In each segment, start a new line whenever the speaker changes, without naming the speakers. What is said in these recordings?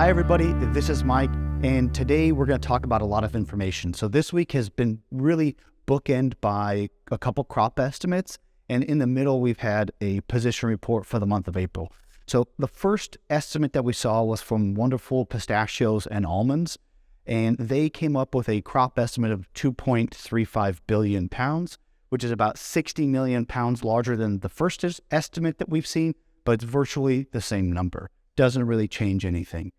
Hi everybody, this is Mike, and today we're going to talk about a lot of information. So this week has been really bookended by a couple crop estimates, and in the middle we've had a position report for the month of April. So the first estimate that we saw was from Wonderful Pistachios and Almonds, and they came up with a crop estimate of 2.35 billion pounds, which is about 60 million pounds larger than the first estimate that we've seen, but it's virtually the same number. Doesn't really change anything.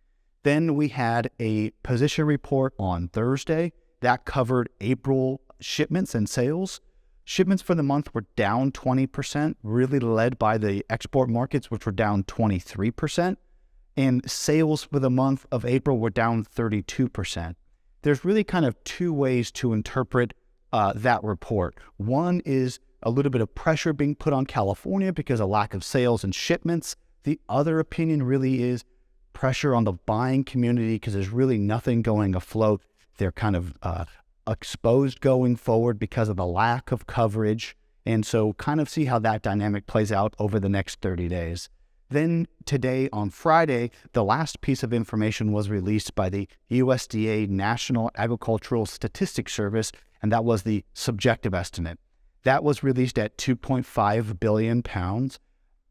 Then we had a position report on Thursday that covered April shipments and sales. Shipments for the month were down 20%, really led by the export markets, which were down 23%. And sales for the month of April were down 32%. There's really kind of two ways to interpret that report. One is a little bit of pressure being put on California because of lack of sales and shipments. The other opinion really is pressure on the buying community because there's really nothing going afloat. They're kind of exposed going forward because of the lack of coverage. And so kind of see how that dynamic plays out over the next 30 days. Then today on Friday, the last piece of information was released by the USDA National Agricultural Statistics Service, and that was the subjective estimate. That was released at 2.5 billion pounds,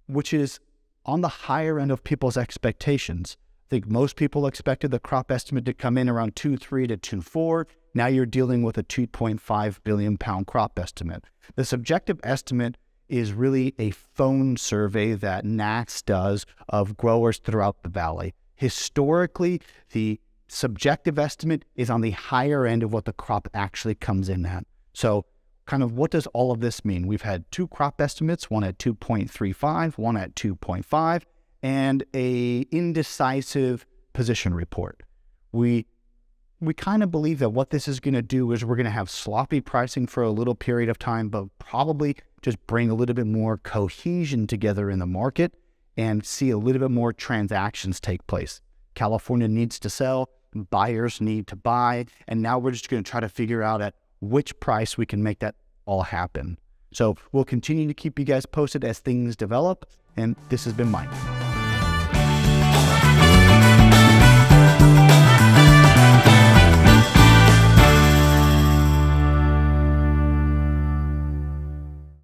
which is on the higher end of people's expectations. I think most people expected the crop estimate to come in around 2.3 to 2.4. Now you're dealing with a 2.5 billion pound crop estimate. The subjective estimate is really a phone survey that NACS does of growers throughout the valley. Historically, the subjective estimate is on the higher end of what the crop actually comes in at. So kind of what does all of this mean? We've had two crop estimates, one at 2.35, one at 2.5, and a indecisive position report. We kind of believe that what this is going to do is we're going to have sloppy pricing for a little period of time, but probably just bring a little bit more cohesion together in the market and see a little bit more transactions take place. California needs to sell, buyers need to buy, and now we're just going to try to figure out at which price we can make that all happen. So we'll continue to keep you guys posted as things develop, and this has been Mike.